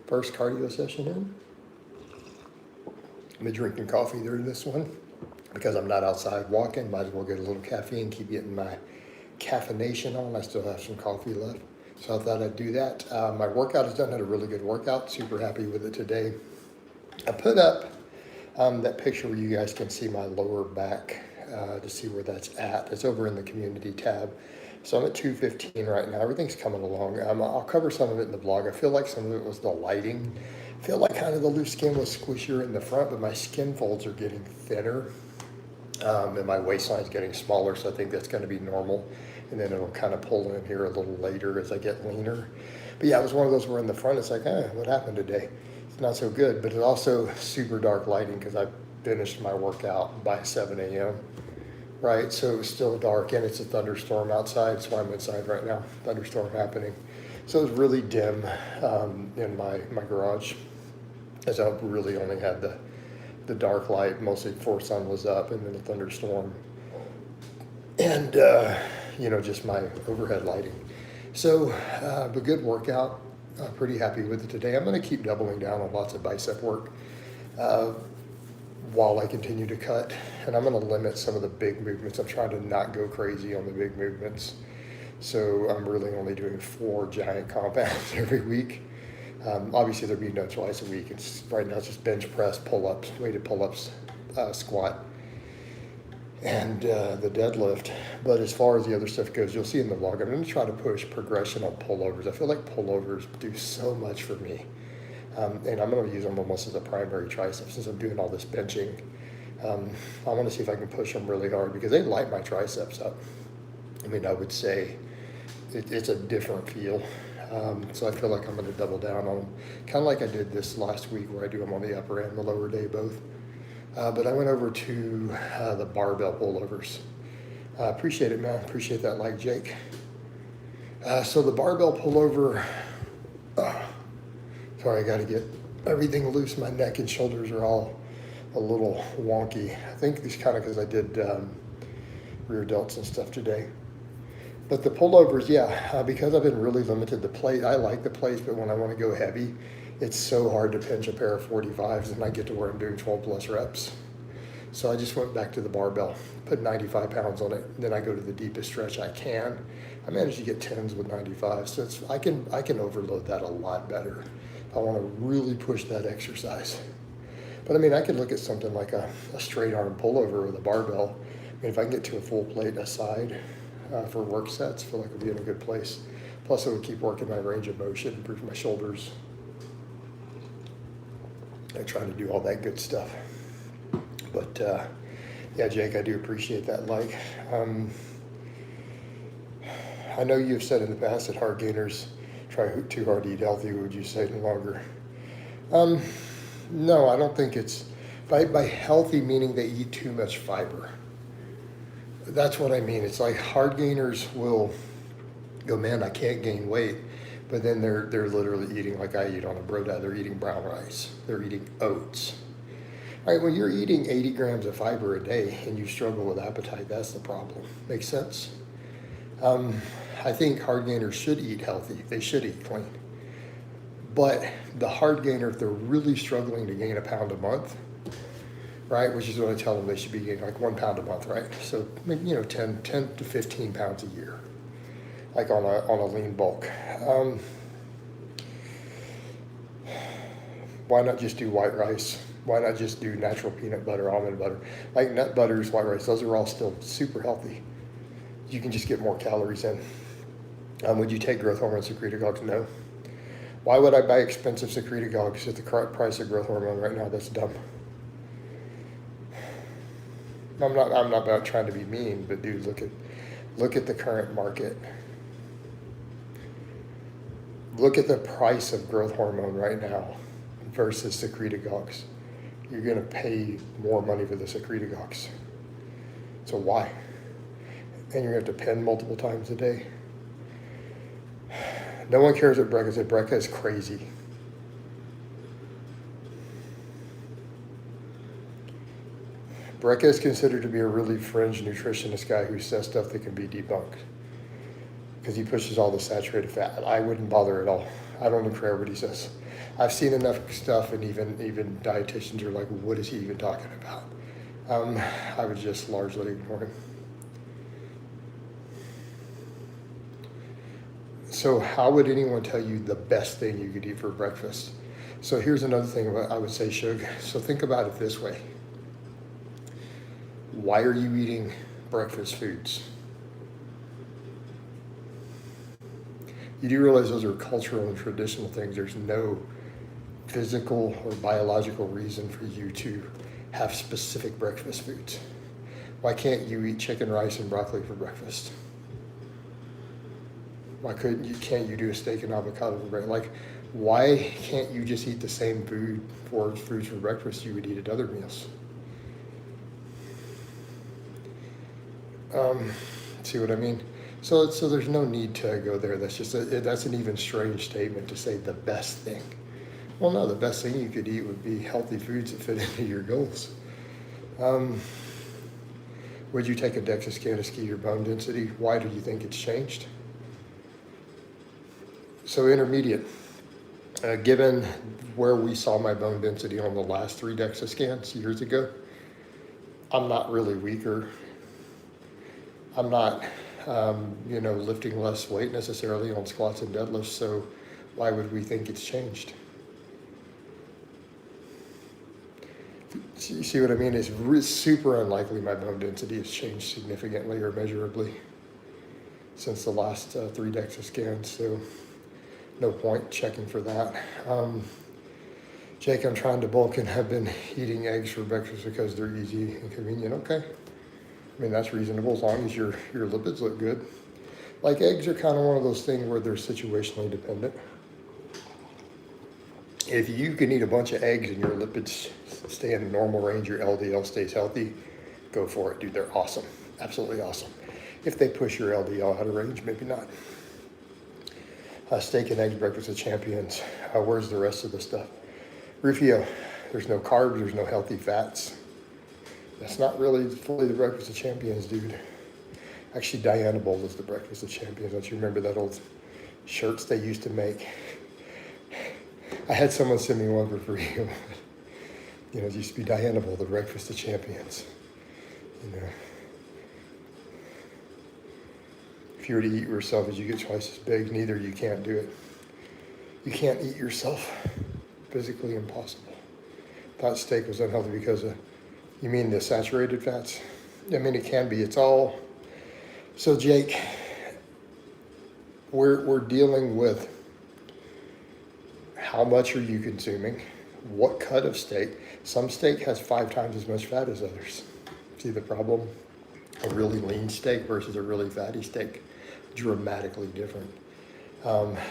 First cardio session in. I've been drinking coffee during this one because I'm not outside walking. Might as well get a little caffeine, keep getting my caffeination on. I still have some coffee left. So I thought I'd do that. My workout is done. Had a really good workout. Super happy with it today. I put up that picture where you guys can see my lower back to see where that's at. It's over in the community tab. So I'm at 215 right now. Everything's coming along. I'll cover some of it in the vlog. I feel like some of it was the lighting. I feel like kind of the loose skin was squishier in the front, but my skin folds are getting thinner. And my waistline's getting smaller, so I think that's going to be normal. And then it'll kind of pull in here a little later as I get leaner. But yeah, it was one of those where in the front it's like, what happened today? It's not so good, but it's also super dark lighting because I finished my workout by 7 a.m. Right, so it's still dark and it's a thunderstorm outside. That's why I'm inside right now. Thunderstorm happening. So it's really dim in my garage, as I really only had the dark light, mostly before sun was up, and then the thunderstorm, and just my overhead lighting. So a good workout. Pretty happy with it today. I'm going to keep doubling down on lots of bicep work while I continue to cut, and I'm going to limit some of the big movements. I'm trying to not go crazy on the big movements. So I'm really only doing 4 giant compounds every week. Obviously there'll be no twice a week. Right now it's just bench press, pull-ups, weighted pull-ups, squat, and the deadlift. But as far as the other stuff goes, you'll see in the vlog, I'm going to try to push progression on pullovers. I feel like pullovers do so much for me. And I'm going to use them almost as a primary tricep since I'm doing all this benching. I want to see if I can push them really hard because they light my triceps up. I mean, I would say it's a different feel. So I feel like I'm going to double down on them, kind of like I did this last week where I do them on the upper and the lower day both. But I went over to the barbell pullovers. Appreciate it, man. Appreciate that like, Jake. So the barbell pullover, sorry, I got to get everything loose. My neck and shoulders are all a little wonky. I think it's kind of because I did rear delts and stuff today. But the pullovers, yeah, because I've been really limited to plate. I like the plates, but when I want to go heavy, it's so hard to pinch a pair of 45s, and I get to where I'm doing 12 plus reps. So I just went back to the barbell, put 95 pounds on it. Then I go to the deepest stretch I can. I managed to get 10s with 95, so I can overload that a lot better. I want to really push that exercise. But I mean, I could look at something like a straight arm pullover with a barbell. I mean, if I can get to a full plate aside for work sets, I feel like I'll be in a good place. Plus, it would keep working my range of motion, improve my shoulders. I try to do all that good stuff. But yeah, Jake, I do appreciate that like. I know you've said in the past that hard gainers try too hard to eat healthy. Would you say no longer? No, I don't think it's by healthy meaning they eat too much fiber. That's what I mean. It's like hard gainers will go, man, I can't gain weight, but then they're literally eating like I eat on a broda. They're eating brown rice. They're eating oats. All right, when you're eating 80 grams of fiber a day and you struggle with appetite, that's the problem. Makes sense? I think hard gainers should eat healthy. They should eat clean. But the hard gainer, if they're really struggling to gain a pound a month, right, which is what I tell them they should be gaining like 1 pound a month, right? So, 10 to 15 pounds a year, like on a lean bulk. Why not just do white rice? Why not just do natural peanut butter, almond butter? Like nut butters, white rice, those are all still super healthy. You can just get more calories in. Would you take growth hormone secretagogues? No. Why would I buy expensive secretagogues at the price of growth hormone right now? That's dumb. I'm not about trying to be mean, but dude, look at the current market. Look at the price of growth hormone right now versus secretagogues. You're going to pay more money for the secretagogues. So why? And you're going to have to pen multiple times a day. No one cares what Brecca said. Brecca is crazy. Brecca is considered to be a really fringe nutritionist guy who says stuff that can be debunked. because he pushes all the saturated fat. I wouldn't bother at all. I don't even care what he says. I've seen enough stuff, and even dietitians are like, what is he even talking about? I would just largely ignore him. So how would anyone tell you the best thing you could eat for breakfast? So here's another thing I would say, Shug. So think about it this way. Why are you eating breakfast foods? You do realize those are cultural and traditional things. There's no physical or biological reason for you to have specific breakfast foods. Why can't you eat chicken, rice, and broccoli for breakfast? Why can't you do a steak and avocado for breakfast? Like, why can't you just eat the same foods for breakfast you would eat at other meals? See what I mean? So there's no need to go there. That's an even strange statement to say the best thing. Well, no, the best thing you could eat would be healthy foods that fit into your goals. Would you take a DEXA scan to see your bone density? Why do you think it's changed? So intermediate, given where we saw my bone density on the last 3 DEXA scans years ago, I'm not really weaker. I'm not, lifting less weight necessarily on squats and deadlifts, so why would we think it's changed? You see what I mean? It's super unlikely my bone density has changed significantly or measurably since the last 3 DEXA scans, so no point checking for that. Jake, I'm trying to bulk and have been eating eggs for breakfast because they're easy and convenient. Okay. I mean, that's reasonable as long as your lipids look good. Like, eggs are kind of one of those things where they're situationally dependent. If you can eat a bunch of eggs and your lipids stay in a normal range, your LDL stays healthy, go for it, dude. They're awesome. Absolutely awesome. If they push your LDL out of range, maybe not. Steak and eggs, breakfast of champions. Where's the rest of the stuff? Rufio, there's no carbs, there's no healthy fats. That's not really fully the breakfast of champions, dude. Actually, Diana Bowl is the breakfast of champions. Don't you remember that old shirts they used to make? I had someone send me one for free. It used to be Diana Bowl, the breakfast of champions. If you were to eat yourself as you get twice as big, neither you can't do it. You can't eat yourself. Physically impossible. Thought steak was unhealthy because of, you mean the saturated fats? I mean, it can be. It's all. So Jake, we're dealing with how much are you consuming? What cut of steak? Some steak has 5 times as much fat as others. See the problem? A really lean steak versus a really fatty steak, dramatically different.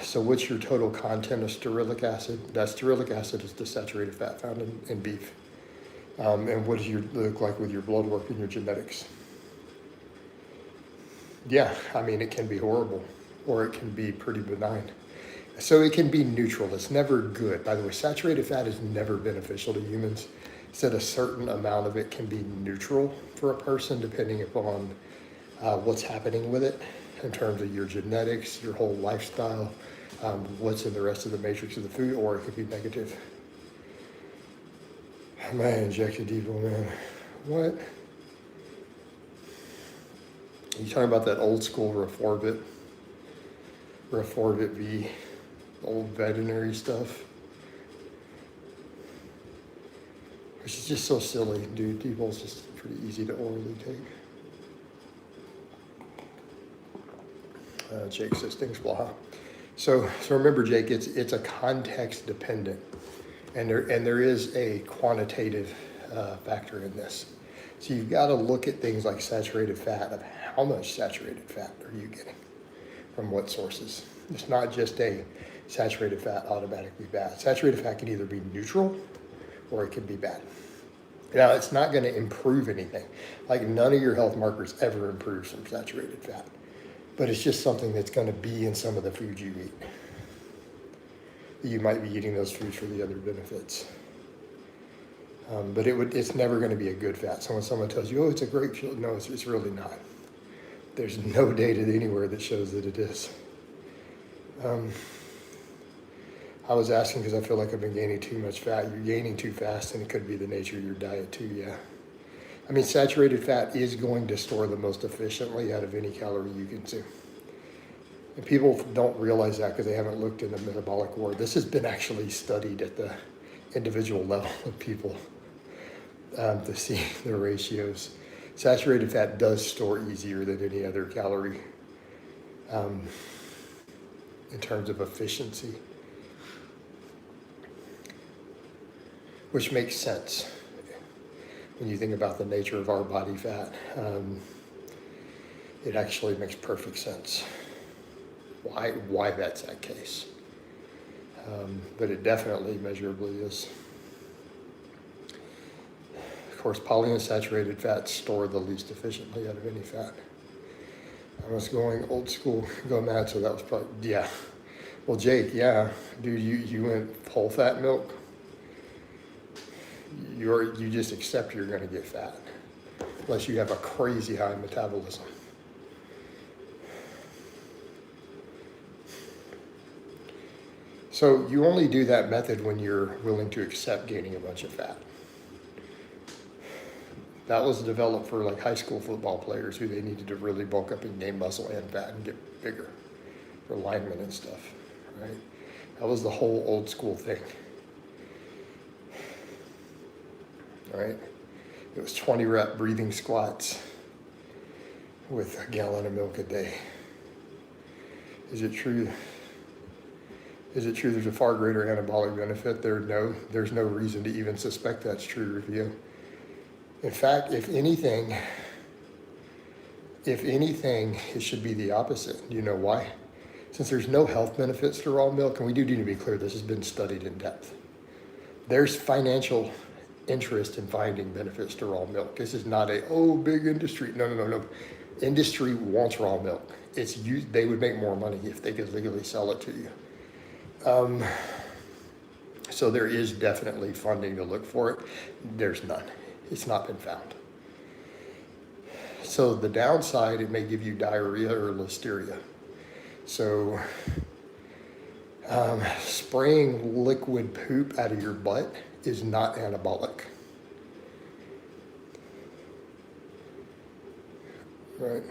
So what's your total content of stearic acid? That stearic acid is the saturated fat found in beef. And what does it look like with your blood work and your genetics? Yeah, I mean, it can be horrible, or it can be pretty benign. So it can be neutral. It's never good. By the way, saturated fat is never beneficial to humans. Said a certain amount of it can be neutral for a person depending upon what's happening with it in terms of your genetics, your whole lifestyle, what's in the rest of the matrix of the food, or it could be negative. Man, injected depot, man. What? You talking about that old school Reforvit V, old veterinary stuff? Which is just so silly, dude. Depot's just pretty easy to orally take. Jake says, thanks, Blaha. So remember, Jake, it's a context dependent, and there is a quantitative factor in this. So you've got to look at things like saturated fat, of how much saturated fat are you getting from what sources. It's not just a saturated fat automatically bad. Saturated fat can either be neutral or it can be bad. Now, it's not going to improve anything. Like, none of your health markers ever improves from saturated fat. But it's just something that's going to be in some of the food you eat. You might be eating those foods for the other benefits. But it's never going to be a good fat. So when someone tells you, oh, it's a great fuel, no, it's really not. There's no data anywhere that shows that it is. I was asking because I feel like I've been gaining too much fat. You're gaining too fast, and it could be the nature of your diet too, yeah. I mean, saturated fat is going to store the most efficiently out of any calorie you consume. And people don't realize that because they haven't looked in the metabolic ward. This has been actually studied at the individual level of people to see the ratios. Saturated fat does store easier than any other calorie in terms of efficiency, which makes sense when you think about the nature of our body fat. It actually makes perfect sense why that's that case. But it definitely measurably is. Of course, polyunsaturated fats store the least efficiently out of any fat. I was going old school, go mad, so that was probably, yeah. Well, Jake, yeah, dude, you went whole fat milk. You just accept you're going to get fat, unless you have a crazy high metabolism. So you only do that method when you're willing to accept gaining a bunch of fat. That was developed for like high school football players who they needed to really bulk up and gain muscle and fat and get bigger for linemen and stuff, right? That was the whole old school thing, right? It was 20 rep breathing squats with a gallon of milk a day. Is it true? Is it true there's a far greater anabolic benefit there? No, there's no reason to even suspect that's true, Review. In fact, if anything, it should be the opposite. Do you know why? Since there's no health benefits to raw milk, and we do need to be clear, this has been studied in depth. There's financial interest in finding benefits to raw milk. This is not big industry. No. Industry wants raw milk. They would make more money if they could legally sell it to you. So there is definitely funding to look for it. There's none. It's not been found. So the downside, it may give you diarrhea or listeria. So spraying liquid poop out of your butt is not anabolic. Right?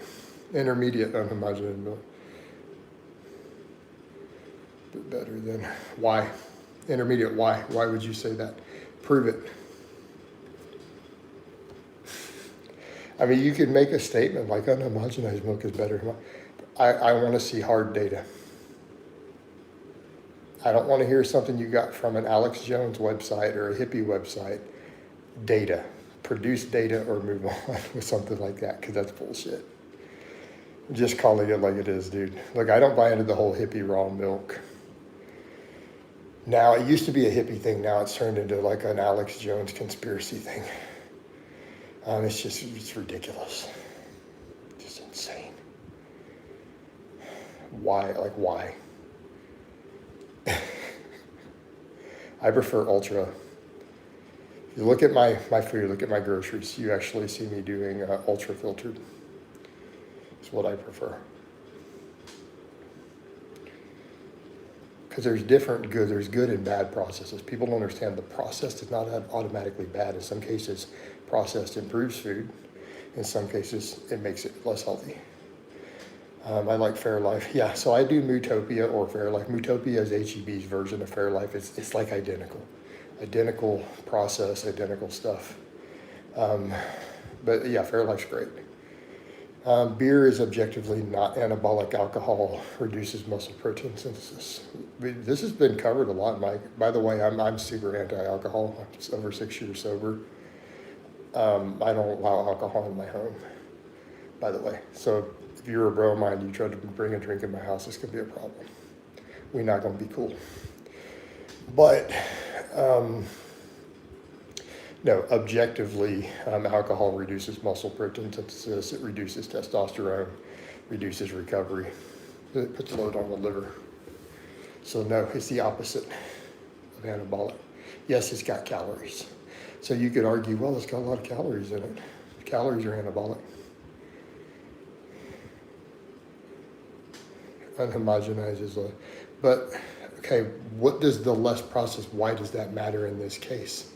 Intermediate unhomogenated milk. But better than, why? Intermediate, why? Why would you say that? Prove it. I mean, you could make a statement like unhomogenized milk is better. I want to see hard data. I don't want to hear something you got from an Alex Jones website or a hippie website. Data. Produce data or move on with something like that, because that's bullshit. Just calling it like it is, dude. Look, I don't buy into the whole hippie raw milk. Now, it used to be a hippie thing. Now it's turned into like an Alex Jones conspiracy thing. It's ridiculous. Just insane. Why? Like, why? I prefer ultra. If you look at my food, look at my groceries, you actually see me doing ultra filtered. It's what I prefer. Because there's good and bad processes. People don't understand the process is not automatically bad. In some cases, processed improves food. In some cases, it makes it less healthy. I like Fairlife. Yeah, so I do Mootopia or Fairlife. Mootopia is HEB's version of Fairlife. It's like identical. Identical process, identical stuff. But yeah, Fairlife's great. Beer is objectively not anabolic. Alcohol reduces muscle protein synthesis. This has been covered a lot, Mike. By the way, I'm super anti-alcohol. I'm over 6 years sober. I don't allow alcohol in my home, by the way. So if you're a bro of mine, you try to bring a drink in my house, it's going to be a problem. We're not going to be cool. But no, objectively, alcohol reduces muscle protein synthesis. It reduces testosterone, reduces recovery. It puts a load on the liver. So no, it's the opposite of anabolic. Yes, it's got calories. So you could argue, well, it's got a lot of calories in it. Calories are anabolic. unhomogenizes. But, okay, what does the less processed, why does that matter in this case?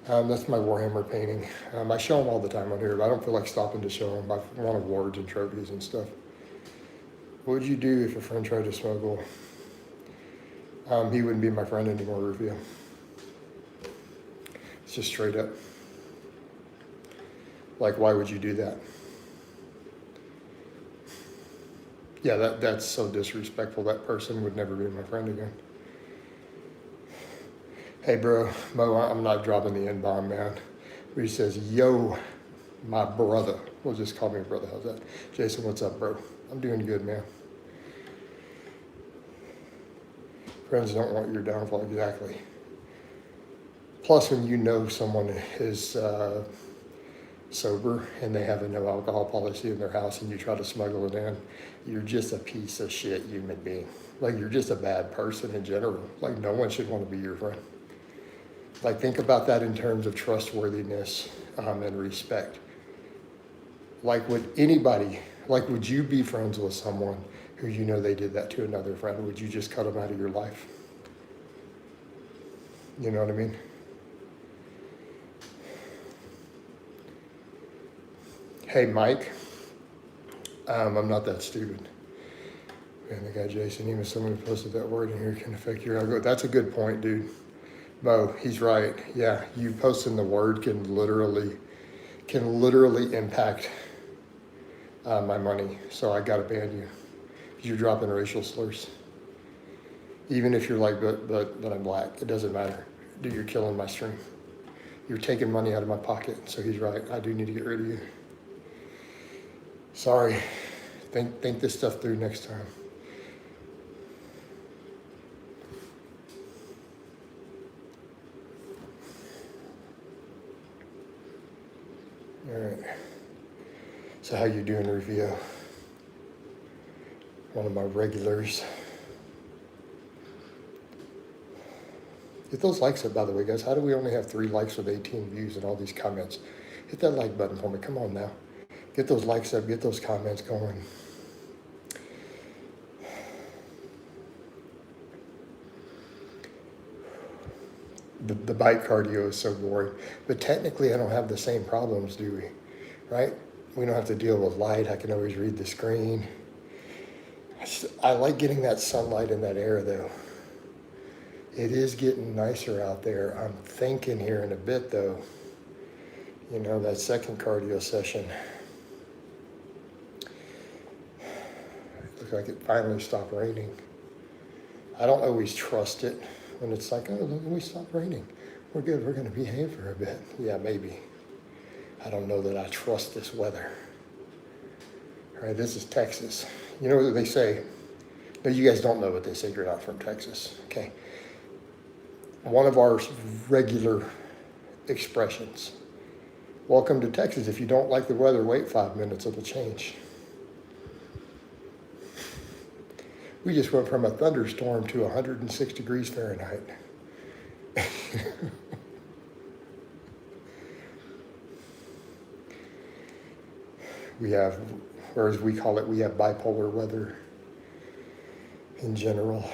That's my Warhammer painting. I show them all the time on here, but I don't feel like stopping to show them. I want awards and trophies and stuff. What would you do if a friend tried to smuggle? He wouldn't be my friend anymore, Rufio. It's just straight up. Like, why would you do that? Yeah, that's so disrespectful. That person would never be my friend again. Hey, bro, Mo, I'm not dropping the N-bomb, man. But he says, yo, my brother. Well, just call me brother. How's that? Jason, what's up, bro? I'm doing good, man. Friends don't want your downfall, exactly. Plus, when you know someone is sober and they have a no alcohol policy in their house and you try to smuggle it in, you're just a piece of shit human being. Like, you're just a bad person in general. Like, no one should want to be your friend. Like, think about that in terms of trustworthiness and respect. Like, would you be friends with someone who you know they did that to another friend? Would you just cut them out of your life? You know what I mean? Hey, Mike. I'm not that stupid. Man, the guy Jason, even someone who posted that word in here can affect your algo. That's a good point, dude. Mo, he's right. Yeah, you posting the word can literally impact my money. So I gotta ban you. You're dropping racial slurs. Even if you're like, but I'm black, it doesn't matter. Dude, you're killing my stream. You're taking money out of my pocket. So he's right. I do need to get rid of you. Sorry. Think this stuff through next time. All right. So how you doing, Rufio? One of my regulars. Get those likes up, by the way, guys. How do we only have 3 likes with 18 views and all these comments? Hit that like button for me. Come on now. Get those likes up. Get those comments going. The bike cardio is so boring. But technically, I don't have the same problems, do we? Right? We don't have to deal with light. I can always read the screen. I like getting that sunlight in that air, though. It is getting nicer out there. I'm thinking here in a bit, though, you know, that second cardio session. It looks like it finally stopped raining. I don't always trust it when it's like, oh, look, we stopped raining. We're good. We're going to behave for a bit. Yeah, maybe. I don't know that I trust this weather. All right, this is Texas. You know what they say? No, you guys don't know what they say. You're not from Texas. Okay. One of our regular expressions. Welcome to Texas. If you don't like the weather, wait 5 minutes, it'll change. We just went from a thunderstorm to 106 degrees Fahrenheit. We have, or as we call it, we have bipolar weather in general.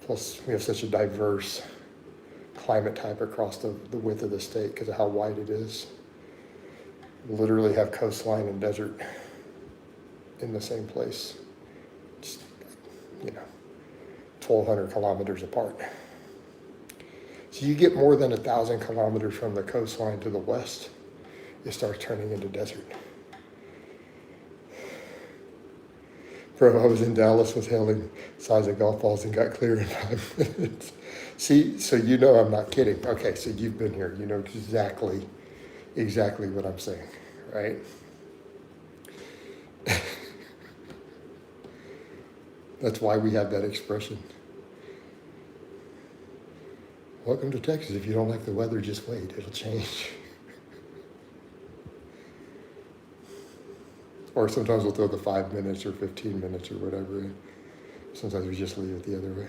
Plus, we have such a diverse climate type across the width of the state because of how wide it is. We literally have coastline and desert in the same place. Just, 1,200 kilometers apart. So you get more than 1,000 kilometers from the coastline to the west, it starts turning into desert. Bro, I was in Dallas with hailing size of golf balls and got clear in 5 minutes. See, so you know I'm not kidding. Okay, so you've been here. You know exactly what I'm saying, right? That's why we have that expression. Welcome to Texas. If you don't like the weather, just wait. It'll change. Or sometimes we'll throw the 5 minutes or 15 minutes or whatever in. Sometimes we just leave it the other way.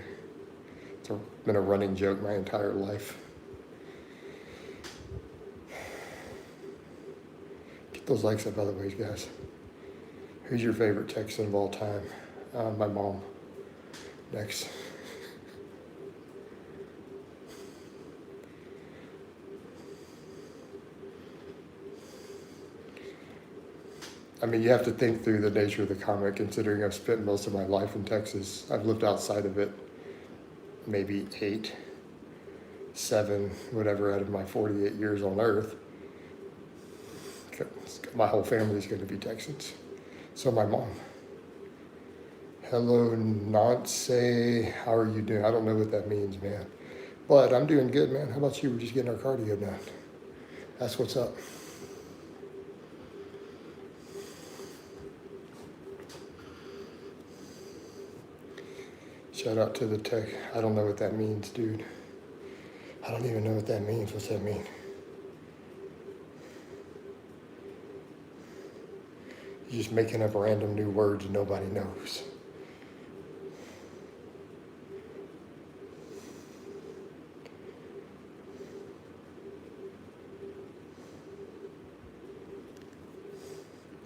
It's been a running joke my entire life. Get those likes up, by the way, guys. Who's your favorite Texan of all time? My mom next. I mean, you have to think through the nature of the comment, considering I've spent most of my life in Texas. I've lived outside of it maybe 8, 7, whatever, out of my 48 years on Earth. My whole family is going to be Texans. So my mom. Hello, Nancy. How are you doing? I don't know what that means, man. But I'm doing good, man. How about you? We're just getting our cardio done. That's what's up. Shout out to the tech. I don't know what that means, dude. I don't even know what that means. What's that mean? You're just making up random new words and nobody knows.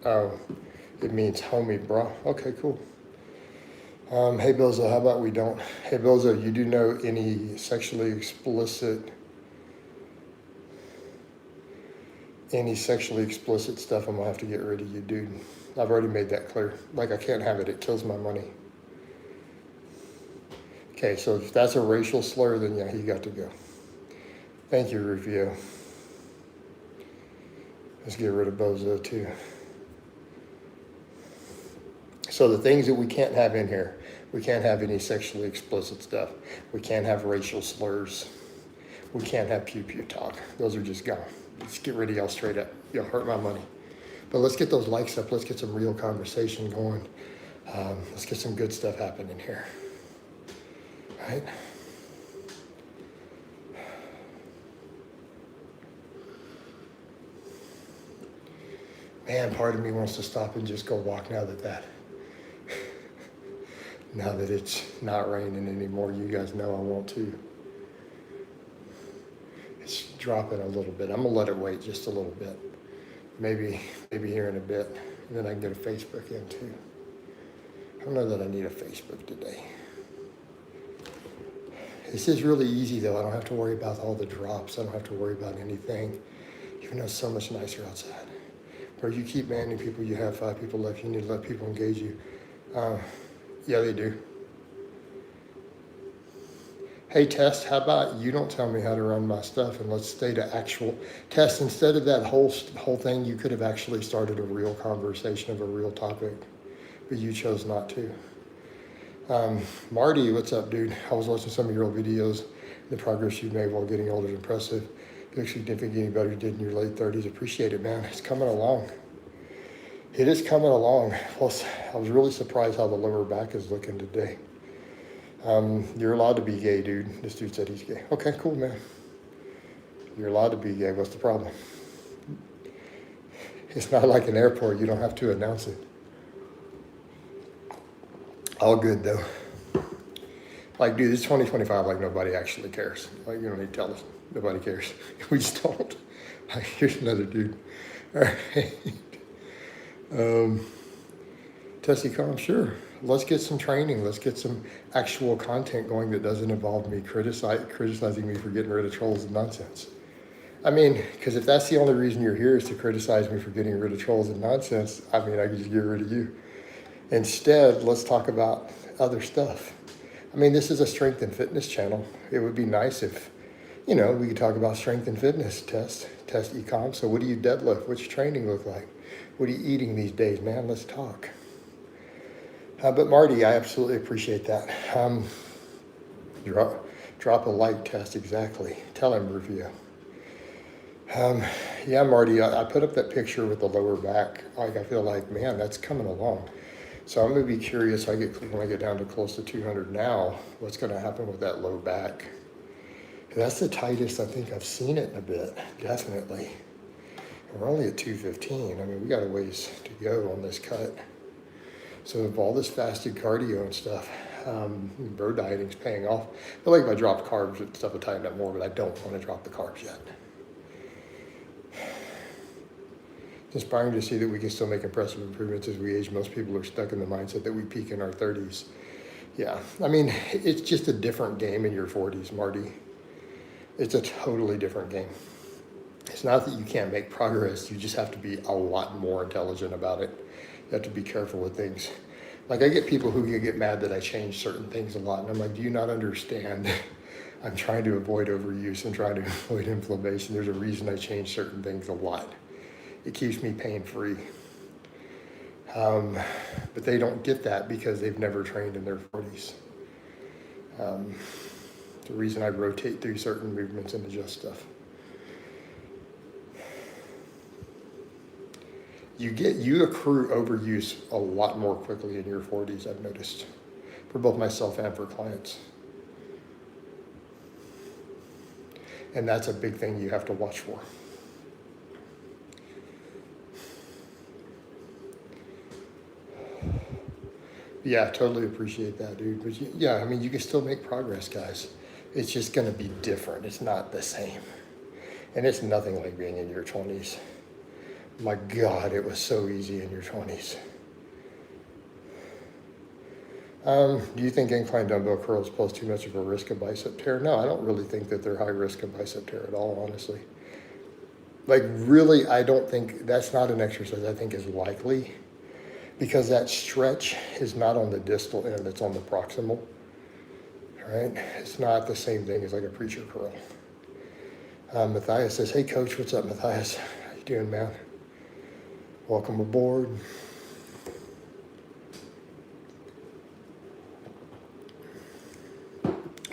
Oh, it means homie, bro. Okay, cool. Hey, Bilzo, how about we don't? Hey, Bilzo, you do know any sexually explicit stuff, I'm gonna have to get rid of you, dude. I've already made that clear. Like, I can't have it. It kills my money. Okay, so if that's a racial slur, then yeah, you got to go. Thank you, Rufio. Let's get rid of Bozo, too. So the things that we can't have in here, we can't have any sexually explicit stuff. We can't have racial slurs. We can't have pew-pew talk. Those are just gone. Let's get rid of y'all straight up. Y'all hurt my money. But let's get those likes up. Let's get some real conversation going. Let's get some good stuff happening here. All right? Man, part of me wants to stop and just go walk now that it's not raining anymore. You guys know I want to. It's dropping a little bit. I'm gonna let it wait just a little bit. Maybe here in a bit. And then I can get a Facebook in too. I don't know that I need a Facebook today. This is really easy though. I don't have to worry about all the drops. I don't have to worry about anything. Even though it's so much nicer outside. Where you keep banning people, you have 5 people left. You need to let people engage you. Yeah, they do. Hey, Test, how about you don't tell me how to run my stuff and let's stay to actual Test. Instead of that whole thing, you could have actually started a real conversation of a real topic, but you chose not to. Marty, what's up, dude? I was watching some of your old videos. The progress you've made while getting older is impressive. You look significantly better you did in your late 30s. Appreciate it, man. It's coming along. It is coming along. Plus, I was really surprised how the lower back is looking today. You're allowed to be gay, dude. This dude said he's gay. Okay, cool, man. You're allowed to be gay. What's the problem? It's not like an airport. You don't have to announce it. All good, though. Like, dude, it's 2025. Like, nobody actually cares. Like, you don't need to tell us. Nobody cares. We just don't. Like, here's another dude. All right. Tessie Khan, sure. Let's get some training. Let's get some actual content going that doesn't involve me criticizing me for getting rid of trolls and nonsense. I mean, because if that's the only reason you're here is to criticize me for getting rid of trolls and nonsense, I mean, I could just get rid of you. Instead, let's talk about other stuff. I mean, this is a strength and fitness channel. It would be nice if, you know, we could talk about strength and fitness. Test ecom. So what do you deadlift? What's your training look like? What are you eating these days, man? Let's talk. But Marty, I absolutely appreciate that. Drop a like, Test, exactly. Tell him, Rufio. Yeah, Marty, I put up that picture with the lower back. Like, I feel like, man, that's coming along. So I'm gonna be curious, when I get down to close to 200 now, what's gonna happen with that low back? That's the tightest I think I've seen it in a bit, definitely. We're only at 215. I mean, we got a ways to go on this cut. So with all this fasted cardio and stuff, bro dieting's paying off. I feel like if I dropped carbs and stuff would tighten up more, but I don't want to drop the carbs yet. It's inspiring to see that we can still make impressive improvements as we age. Most people are stuck in the mindset that we peak in our 30s. Yeah, I mean, it's just a different game in your 40s, Marty. It's a totally different game. It's not that you can't make progress, you just have to be a lot more intelligent about it. You have to be careful with things. Like, I get people who get mad that I change certain things a lot, and I'm like, do you not understand? I'm trying to avoid overuse and trying to avoid inflammation. There's a reason I change certain things a lot. It keeps me pain-free. But they don't get that because they've never trained in their 40s. The reason I rotate through certain movements and adjust stuff. You accrue overuse a lot more quickly in your 40s, I've noticed, for both myself and for clients. And that's a big thing you have to watch for. Yeah, totally appreciate that, dude. But yeah, I mean, you can still make progress, guys. It's just going to be different. It's not the same. And it's nothing like being in your 20s. My God, it was so easy in your 20s. Do you think incline dumbbell curls pose too much of a risk of bicep tear? No, I don't really think that they're high risk of bicep tear at all, honestly. Like, really, I don't think that's not an exercise I think is likely, because that stretch is not on the distal end, it's on the proximal, right? It's not the same thing as like a preacher curl. Matthias says, hey coach, what's up, Matthias? How you doing, man? Welcome aboard.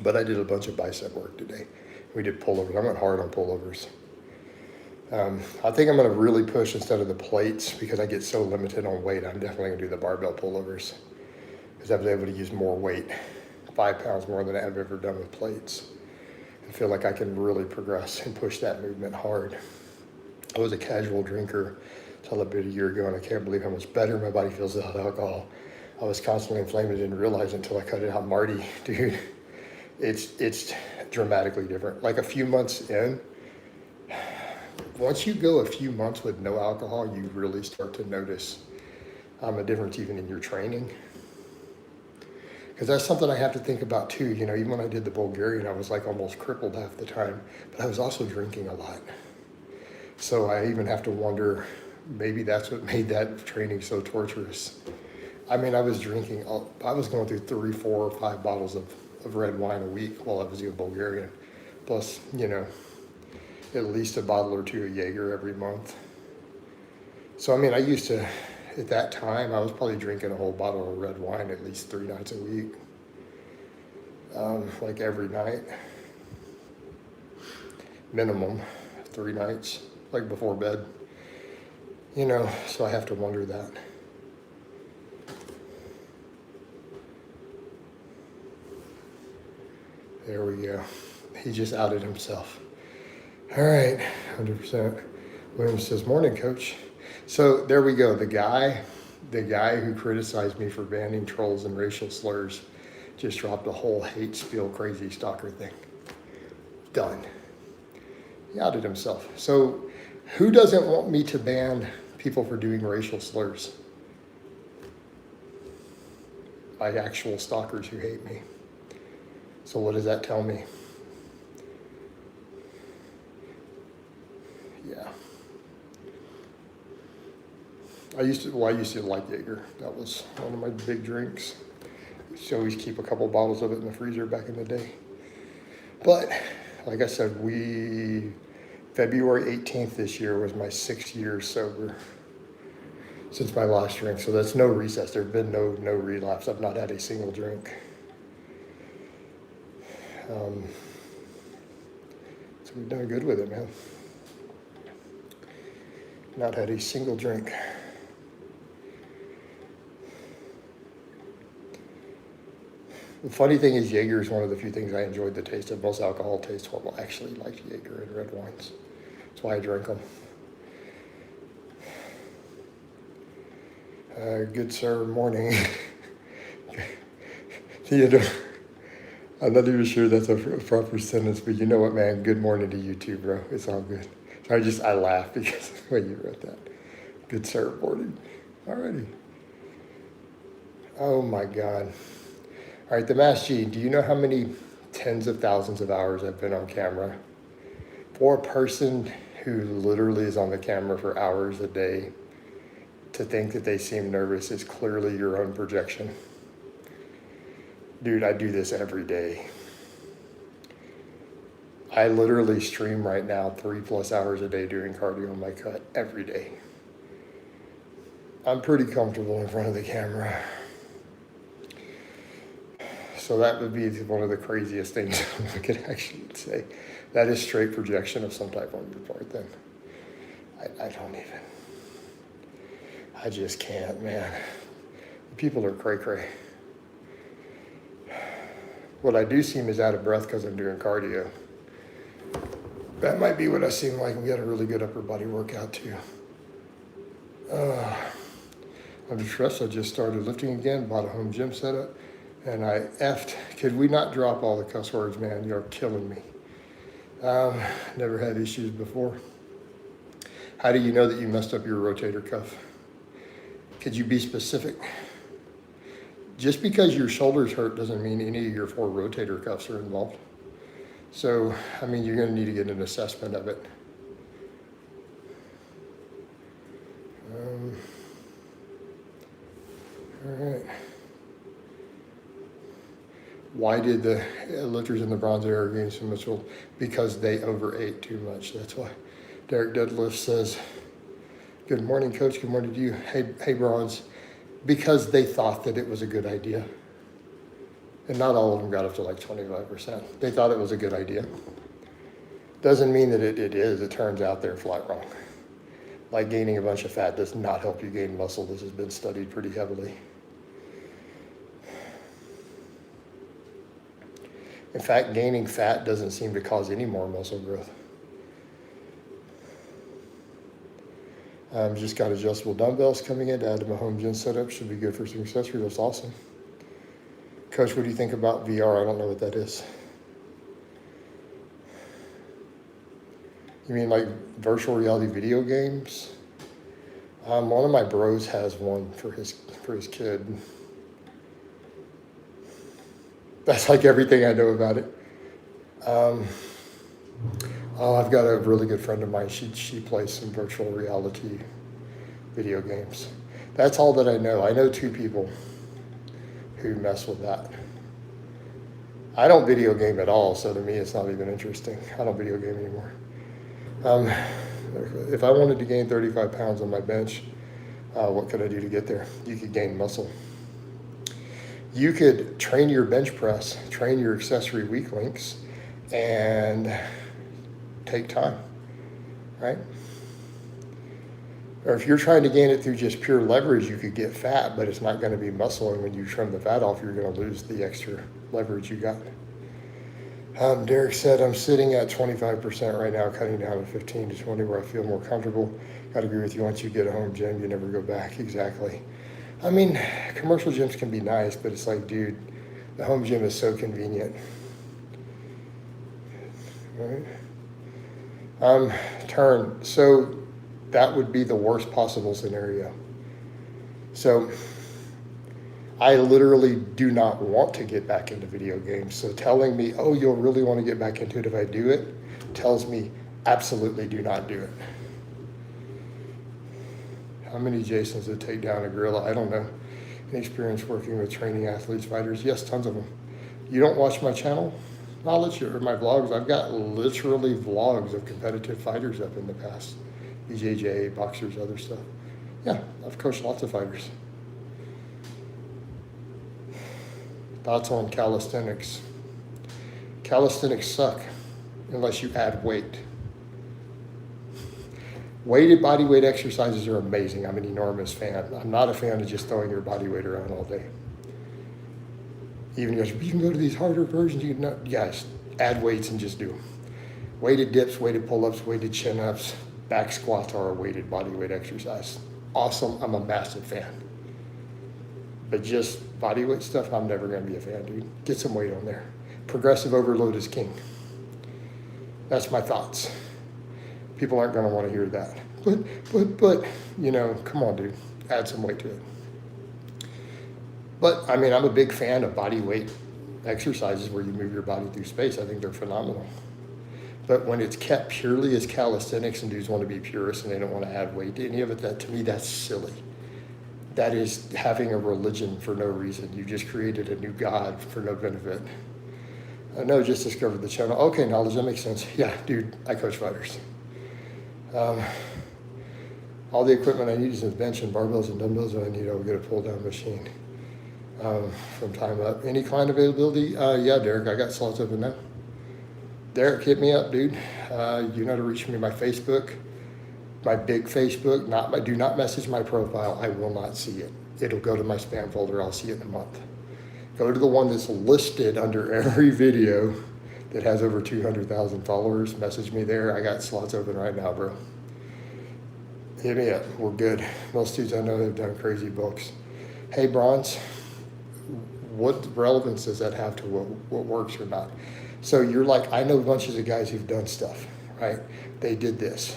But I did a bunch of bicep work today. We did pullovers. I went hard on pullovers. I think I'm going to really push instead of the plates because I get so limited on weight. I'm definitely going to do the barbell pullovers because I was able to use more weight, 5 pounds more than I've ever done with plates. I feel like I can really progress and push that movement hard. I was a casual drinker until about a year ago, and I can't believe how much better my body feels without alcohol. I was constantly inflamed and didn't realize until I cut it out. Marty, dude, it's dramatically different. Like a few months in, once you go a few months with no alcohol, you really start to notice a difference even in your training. Because that's something I have to think about too. You know, even when I did the Bulgarian, I was like almost crippled half the time, but I was also drinking a lot. So I even have to wonder, maybe that's what made that training so torturous. I mean, I was drinking, I was going through 3, 4, or 5 bottles of red wine a week while I was doing Bulgarian. Plus, you know, at least a bottle or 2 of Jaeger every month. So, I mean, I used to, at that time, I was probably drinking a whole bottle of red wine at least 3 nights a week. Like every night. Minimum 3 nights, like before bed. You know, so I have to wonder that. There we go. He just outed himself. All right, 100%. William says, morning, coach. So there we go. The guy who criticized me for banning trolls and racial slurs just dropped a whole hate spiel crazy stalker thing. Done. He outed himself. So who doesn't want me to ban people for doing racial slurs? Like actual stalkers who hate me. So what does that tell me? Yeah. I used to like Jaeger. That was one of my big drinks. I used to always keep a couple bottles of it in the freezer back in the day. But like I said, February 18th this year was my 6th year sober since my last drink. So that's no recess. There've been no relapse. I've not had a single drink. So we've done good with it, man. Not had a single drink. The funny thing is Jaeger is one of the few things I enjoyed the taste of. Most alcohol tastes horrible. I actually liked Jaeger and red wines. That's why I drink them. Good sir, morning. Theodore, I'm not even sure that's a proper sentence, but you know what, man? Good morning to you too, bro. It's all good. So I laugh because of the way you wrote that. Good surfboarding already. Oh my God. All right, the Mass G, do you know how many tens of thousands of hours I've been on camera? For a person who literally is on the camera for hours a day, to think that they seem nervous is clearly your own projection. Dude, I do this every day. I literally stream right now 3+ hours a day doing cardio on my cut every day. I'm pretty comfortable in front of the camera. So that would be one of the craziest things I could actually say. That is straight projection of some type on your part then. I don't even. I just can't, man. People are cray-cray. What I do seem is out of breath because I'm doing cardio. That might be what I seem like. We got a really good upper body workout too. Under stress, I just started lifting again, bought a home gym setup, and I effed. Could we not drop all the cuss words, man? You're killing me. Never had issues before. How do you know that you messed up your rotator cuff? Could you be specific? Just because your shoulders hurt doesn't mean any of your 4 rotator cuffs are involved. So, I mean, you're going to need to get an assessment of it. All right. Why did the lifters in the bronze era gain so much gold? Because they overate too much. That's why. Derek Deadlift says, good morning, coach. Good morning to you. Hey, bronze. Because they thought that it was a good idea. And not all of them got up to like 25%. They thought it was a good idea. Doesn't mean that it is. It turns out they're flat wrong. Like gaining a bunch of fat does not help you gain muscle. This has been studied pretty heavily. In fact, gaining fat doesn't seem to cause any more muscle growth. Just got adjustable dumbbells coming in to add to my home gym setup. Should be good for some accessories. That's awesome. Coach, what do you think about VR? I don't know what that is. You mean like virtual reality video games? One of my bros has one for his kid. That's like everything I know about it. I've got a really good friend of mine. She plays some virtual reality video games. That's all that I know. I know 2 people who mess with that. I don't video game at all, so to me it's not even interesting. I don't video game anymore. If I wanted to gain 35 pounds on my bench, what could I do to get there? You could gain muscle. You could train your bench press, train your accessory weak links, and take time, right? Or if you're trying to gain it through just pure leverage, you could get fat, but it's not going to be muscle. And when you trim the fat off, you're going to lose the extra leverage you got. Derek said, I'm sitting at 25% right now, cutting down to 15 to 20 where I feel more comfortable. Got to agree with you. Once you get a home gym, you never go back. Exactly. I mean, commercial gyms can be nice, but it's like, dude, the home gym is so convenient. All right. Turn. So that would be the worst possible scenario. So I literally do not want to get back into video games. So telling me, oh, you'll really want to get back into it if I do it, tells me absolutely do not do it. How many Jasons would take down a gorilla? I don't know. Any experience working with training athletes, fighters? Yes, tons of them. You don't watch my channel? Knowledge or my vlogs? I've got literally vlogs of competitive fighters up in the past. BJJ, boxers, other stuff. Yeah, I've coached lots of fighters. Thoughts on calisthenics? Calisthenics suck unless you add weight. Weighted body weight exercises are amazing. I'm an enormous fan. I'm not a fan of just throwing your body weight around all day. Even if you can go to these harder versions, you can guys, add weights and just do them. Weighted dips, weighted pull-ups, weighted chin-ups, back squats are a weighted body weight exercise. Awesome, I'm a massive fan. But just body weight stuff, I'm never gonna be a fan, dude. Get some weight on there. Progressive overload is king. That's my thoughts. People aren't gonna wanna hear that. but, you know, come on, dude, add some weight to it. But I mean, I'm a big fan of body weight exercises where you move your body through space. I think they're phenomenal. But when it's kept purely as calisthenics and dudes want to be purists and they don't want to add weight to any of it, that to me, that's silly. That is having a religion for no reason. You just created a new God for no benefit. No, just discovered the channel. Okay, knowledge, that makes sense. Yeah, dude, I coach fighters. All the equipment I need is a bench and barbells and dumbbells, and I need to get a pull-down machine from time up. Any client availability? Yeah, Derek, I got slots open now. Derek, hit me up, dude. You know to reach me my Facebook, my big Facebook. Do not message my profile. I will not see it. It'll go to my spam folder. I'll see it in a month. Go to the one that's listed under every video that has over 200,000 followers. Message me there. I got slots open right now, bro. Hit me up. We're good. Most dudes I know have done crazy books. Hey, Bronze, what relevance does that have to what works or not? So you're like, I know bunches of guys who've done stuff, right? They did this.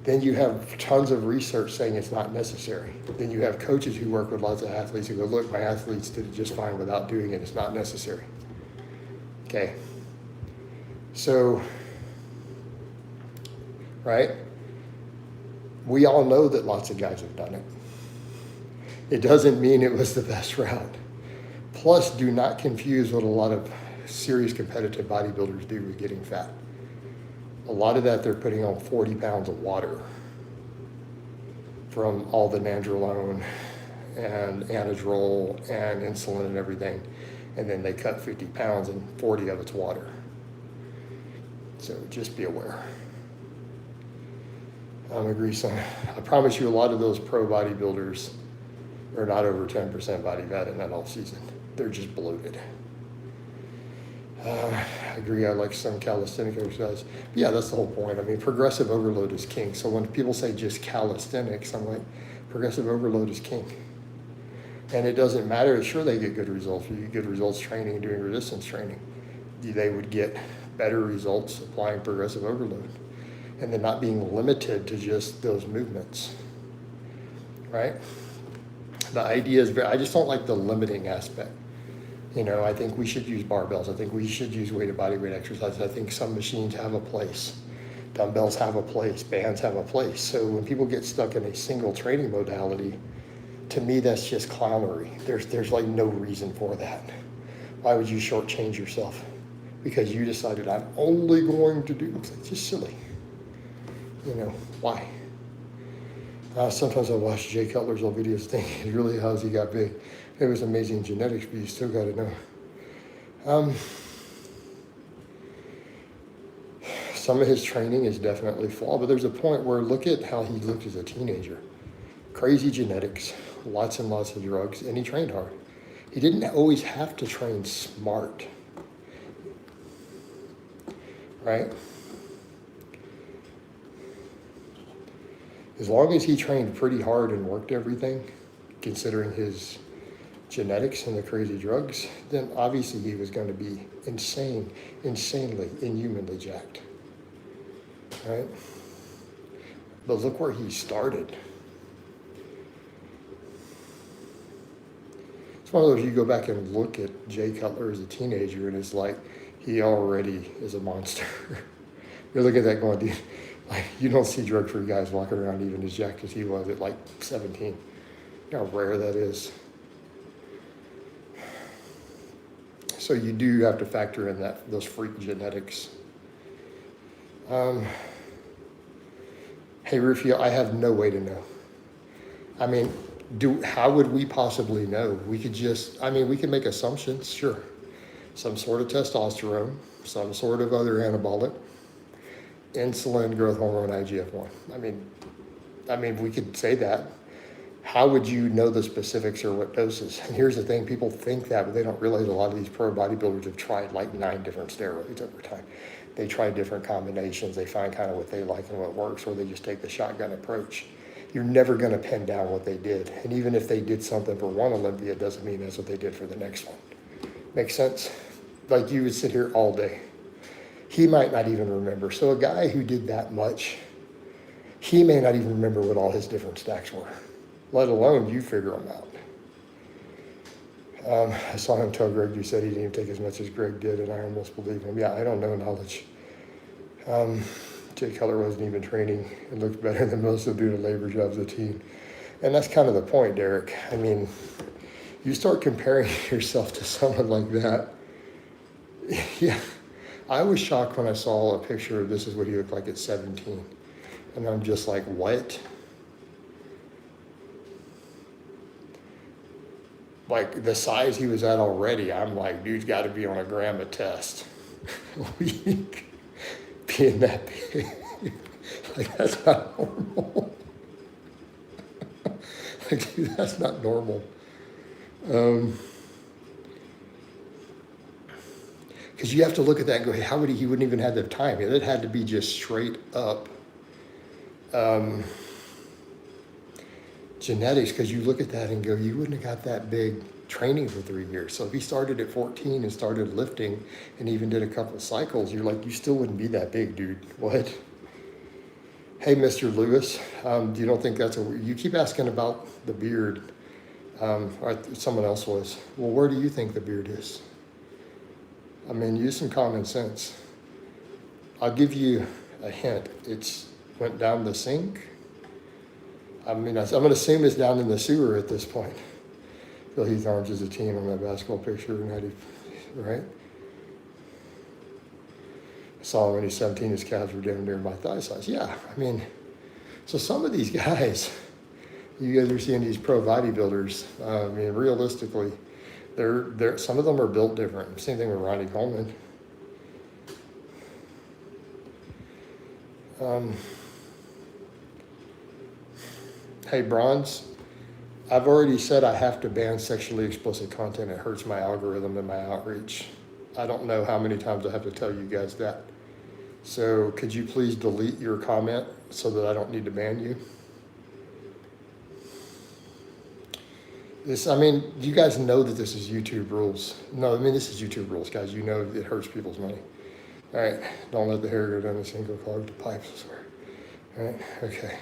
Then you have tons of research saying it's not necessary. Then you have coaches who work with lots of athletes who go, look, my athletes did it just fine without doing it. It's not necessary. Okay. So, right? We all know that lots of guys have done it. It doesn't mean it was the best route. Plus, do not confuse what a lot of serious competitive bodybuilders do with getting fat. A lot of that they're putting on 40 pounds of water from all the nandrolone and anadrol and insulin and everything. And then they cut 50 pounds and 40 of it's water. So just be aware. I agree, son. I promise you a lot of those pro bodybuilders are not over 10% body fat in that off season. They're just bloated. I agree, I like some calisthenic exercise. Yeah, that's the whole point. I mean, progressive overload is king. So when people say just calisthenics, I'm like, progressive overload is king. And it doesn't matter. Sure, they get good results. You get good results training and doing resistance training. They would get better results applying progressive overload. And then not being limited to just those movements, right? The idea is, I just don't like the limiting aspect. You know, I think we should use barbells. I think we should use weighted body weight exercises. I think some machines have a place. Dumbbells have a place. Bands have a place. So when people get stuck in a single training modality, to me, that's just clownery. There's like no reason for that. Why would you shortchange yourself? Because you decided I'm only going to do, it's like just silly. You know, why? Sometimes I watch Jay Cutler's old videos thinking, really, how's he got big? It was amazing genetics, but you still got to know. Some of his training is definitely flawed, but there's a point where look at how he looked as a teenager. Crazy genetics, lots and lots of drugs, and he trained hard. He didn't always have to train smart, right? As long as he trained pretty hard and worked everything, considering his genetics and the crazy drugs, then obviously he was going to be insanely, inhumanly jacked, right? But look where he started. It's one of those, you go back and look at Jay Cutler as a teenager and it's like, he already is a monster. You're looking at that going, dude, like, you don't see drug-free guys walking around even as jacked as he was at like 17. You know how rare that is. So you do have to factor in those freak genetics. Hey, Rufio, I have no way to know. I mean, how would we possibly know? We could we can make assumptions, sure. Some sort of testosterone, some sort of other anabolic, insulin, growth hormone, IGF-1. I mean, we could say that. How would you know the specifics or what doses? And here's the thing, people think that, but they don't realize a lot of these pro bodybuilders have tried like 9 different steroids over time. They try different combinations. They find kind of what they like and what works, or they just take the shotgun approach. You're never going to pin down what they did. And even if they did something for one Olympia, doesn't mean that's what they did for the next one. Makes sense? Like you would sit here all day. He might not even remember. So a guy who did that much, he may not even remember what all his different stacks were, let alone you figure them out. I saw him tell Greg, you said he didn't even take as much as Greg did, and I almost believe him. Yeah, I don't know knowledge. Jay Cutler wasn't even training. It looked better than most of the do the labor jobs of the team. And that's kind of the point, Derek. I mean, you start comparing yourself to someone like that. Yeah, I was shocked when I saw a picture of this is what he looked like at 17. And I'm just like, what? Like the size he was at already, I'm like, dude's got to be on a gram a test a week, being that big. Like, that's not normal. Like, dude, that's not normal. Because you have to look at that and go, hey, how would he wouldn't even have the time. It had to be just straight up genetics, because you look at that and go, you wouldn't have got that big training for 3 years. So if he started at 14 and started lifting and even did a couple cycles, you're like, you still wouldn't be that big, dude. What? Hey, Mr. Lewis, you don't think that's you keep asking about the beard. Or someone else was. Well, where do you think the beard is? I mean, use some common sense. I'll give you a hint. It's went down the sink. I mean, I'm going to assume it's down in the sewer at this point. Phil Heath Arms is a team on that basketball picture, right? I saw him when he's 17, his calves were down near my thigh size. Yeah, I mean, so some of these guys, you guys are seeing these pro bodybuilders, I mean, realistically, they're some of them are built different. Same thing with Ronnie Coleman. Hey, Bronze, I've already said I have to ban sexually explicit content. It hurts my algorithm and my outreach. I don't know how many times I have to tell you guys that. So could you please delete your comment so that I don't need to ban you? I mean, you guys know that this is YouTube rules. No, I mean, this is YouTube rules, guys. You know it hurts people's money. All right, don't let the hair go down the single clog to pipes, I swear. All right, okay.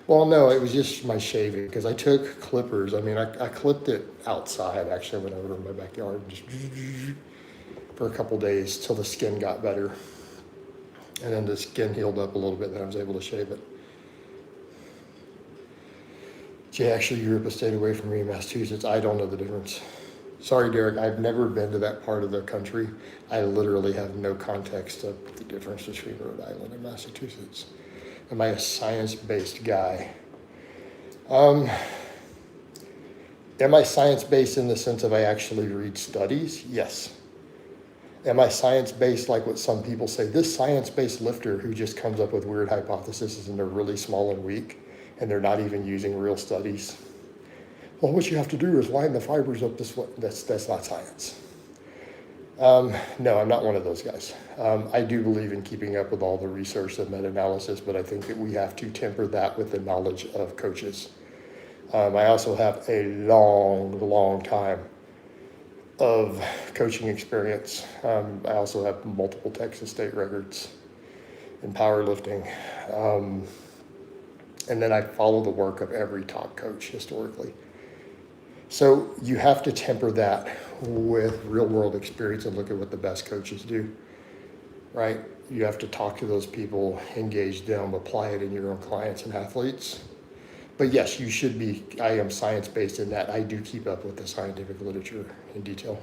Well, no, it was just my shaving, because I took clippers. I mean, I clipped it outside, actually. I went over in my backyard just for a couple days till the skin got better. And then the skin healed up a little bit, and then I was able to shave it. Jay, actually, Europe stayed away from me in Massachusetts. I don't know the difference. Sorry, Derek, I've never been to that part of the country. I literally have no context of the difference between Rhode Island and Massachusetts. Am I a science-based guy? Am I science-based in the sense of I actually read studies? Yes. Am I science-based like what some people say? This science-based lifter who just comes up with weird hypotheses and they're really small and weak and they're not even using real studies. Well, what you have to do is line the fibers up this way. That's not science. No, I'm not one of those guys. I do believe in keeping up with all the research and meta-analysis, but I think that we have to temper that with the knowledge of coaches. I also have a long time of coaching experience. I also have multiple Texas state records in powerlifting. And then I follow the work of every top coach historically. So you have to temper that with real world experience and look at what the best coaches do, right? You have to talk to those people, engage them, apply it in your own clients and athletes. But yes, you should be, I am science-based in that I do keep up with the scientific literature in detail.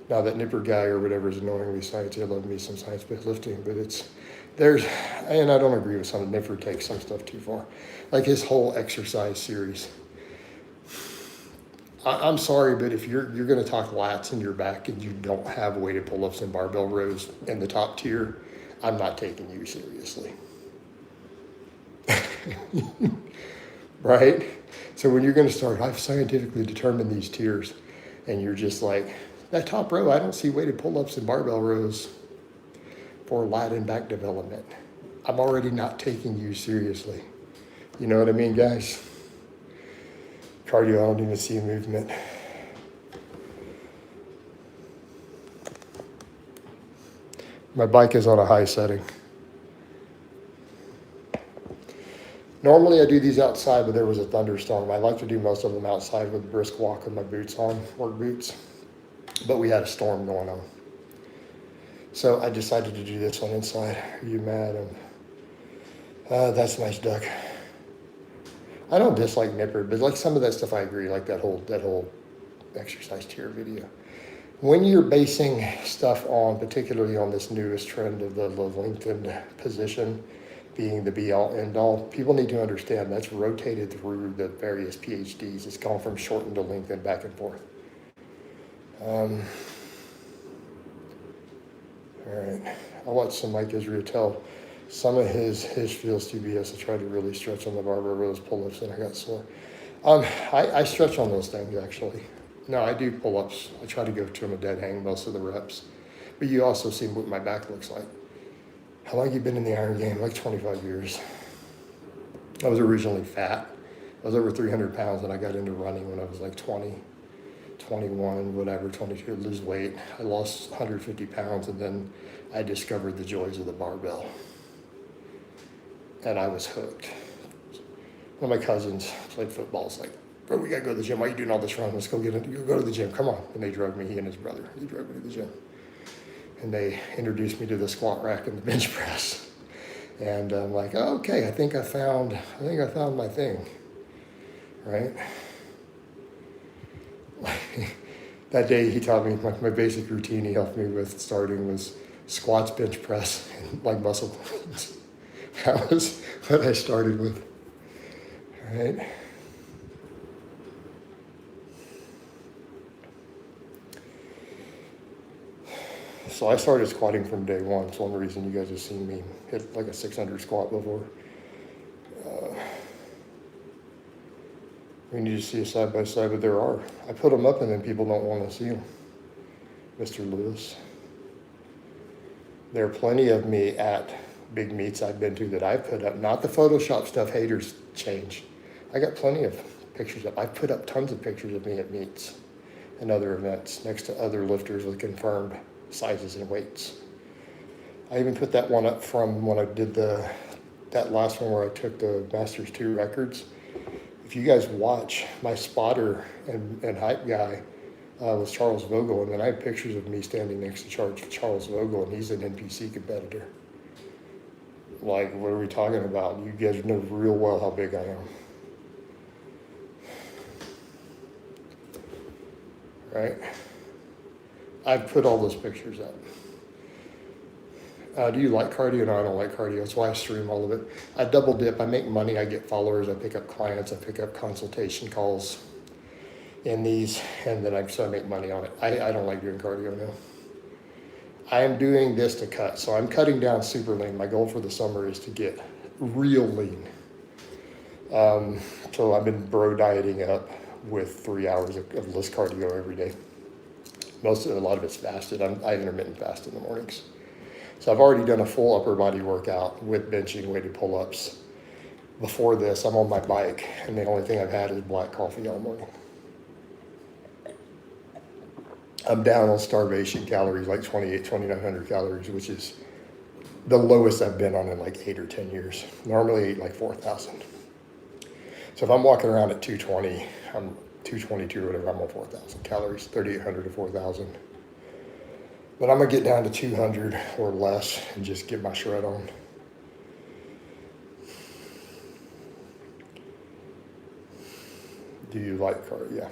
Now that Nipper guy or whatever is annoyingly sciencey, I love me some science-based lifting, but and I don't agree with some, Nipper takes some stuff too far. Like his whole exercise series. I'm sorry, but if you're going to talk lats in your back and you don't have weighted pull-ups and barbell rows in the top tier, I'm not taking you seriously. Right? So when you're going to start, I've scientifically determined these tiers, and you're just like, that top row, I don't see weighted pull-ups and barbell rows for lat and back development. I'm already not taking you seriously. You know what I mean, guys? Cardio, I don't even see movement. My bike is on a high setting. Normally I do these outside, but there was a thunderstorm. I like to do most of them outside with a brisk walk with my boots on, work boots. But we had a storm going on. So I decided to do this one inside. Are you mad? That's a nice duck. I don't dislike nipper, but like some of that stuff I agree, like that whole exercise tier video. When you're basing stuff on, particularly on this newest trend of the lengthened position being the be-all, end-all, people need to understand that's rotated through the various PhDs. It's gone from shortened to lengthened, back and forth. All right, I watched some Mike Israel tell some of his feels too BS. I tried to really stretch on the barbell rows pull-ups and I got sore. I stretch on those things actually. No, I do pull-ups. I try to go to them a dead hang most of the reps. But you also see what my back looks like. How long have you been in the iron game? Like 25 years. I was originally fat. I was over 300 pounds when I got into running when I was like 20, 21, whatever, 22, lose weight. I lost 150 pounds and then I discovered the joys of the barbell. And I was hooked. One of my cousins played football. It's like, bro, we gotta go to the gym. Why are you doing all this running? Let's go go to the gym. Come on. And they drove me, he and his brother. They drove me to the gym. And they introduced me to the squat rack and the bench press. And I'm like, oh, okay, I think I found my thing, right? That day he taught me my basic routine he helped me with starting was squats, bench press, and like muscle cleans. That was what I started with, right? So I started squatting from day one. It's one reason you guys have seen me hit like a 600 squat before. We need to see a side by side, but there are. I put them up and then people don't want to see them. Mr. Lewis. There are plenty of me at big meets I've been to that I put up, not the Photoshop stuff haters change. I got plenty of pictures up. I put up tons of pictures of me at meets and other events next to other lifters with confirmed sizes and weights. I even put that one up from when I did that last one where I took the Masters 2 records. If you guys watch, my spotter and hype guy was Charles Vogel, and then I have pictures of me standing next to Charles Vogel, and he's an NPC competitor. Like, what are we talking about? You guys know real well how big I am. Right? I've put all those pictures up. Do you like cardio? No, I don't like cardio. That's why I stream all of it. I double dip. I make money. I get followers. I pick up clients. I pick up consultation calls in these, and then I make money on it. I don't like doing cardio now. I am doing this to cut. So I'm cutting down super lean. My goal for the summer is to get real lean. So I've been bro dieting up with 3 hours of less cardio every day. A lot of it's fasted. I intermittent fast in the mornings. So I've already done a full upper body workout with benching, weighted pull-ups. Before this, I'm on my bike, and the only thing I've had is black coffee all morning. I'm down on starvation calories, like 2,900 calories, which is the lowest I've been on in like 8 or 10 years. Normally I eat like 4,000. So if I'm walking around at 220, I'm 222 or whatever, I'm on 4,000 calories, 3,800 to 4,000. But I'm gonna get down to 200 or less and just get my shred on. Do you like cardio? Yeah.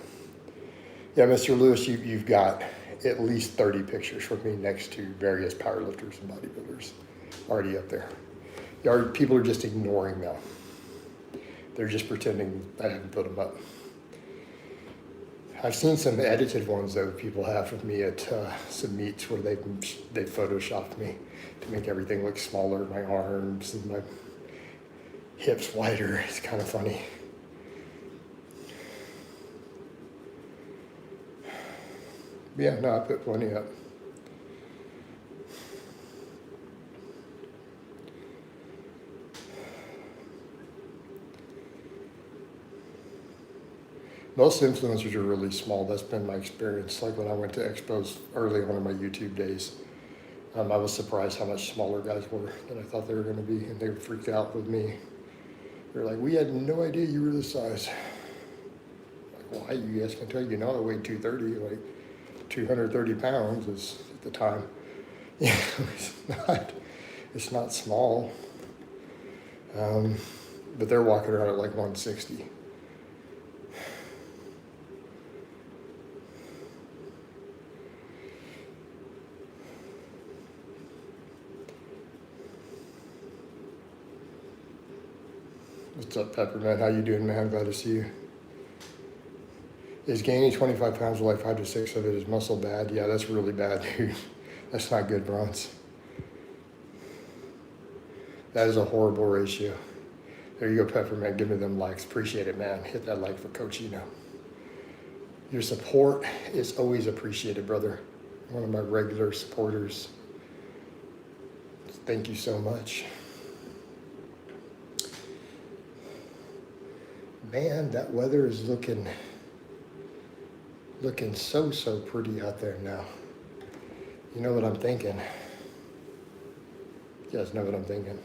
Yeah, Mr. Lewis, you've got at least 30 pictures from me next to various powerlifters and bodybuilders already up there. People are just ignoring them. They're just pretending I haven't put them up. I've seen some edited ones that people have of me at some meets where they photoshopped me to make everything look smaller, my arms and my hips wider. It's kind of funny. Yeah, no, I put plenty up. Most influencers are really small. That's been my experience. Like when I went to expos early on in my YouTube days, I was surprised how much smaller guys were than I thought they were going to be, and they were freaked out with me. They're like, we had no idea you were this size. Like, why? You guys can tell you know I weighed 230, like 230 pounds is at the time. Yeah, it's not small. But they're walking around at like 160. What's up, Peppermint? How you doing, man? Glad to see you. Is gaining 25 pounds with like 5 to 6 of it is muscle bad? Yeah, that's really bad, dude. That's not good, Bronze. That is a horrible ratio. There you go, Peppermint. Give me them likes. Appreciate it, man. Hit that like for Coach Eno. Your support is always appreciated, brother. One of my regular supporters. Thank you so much. Man, that weather is looking so pretty out there now. You know what I'm thinking? You guys know what I'm thinking.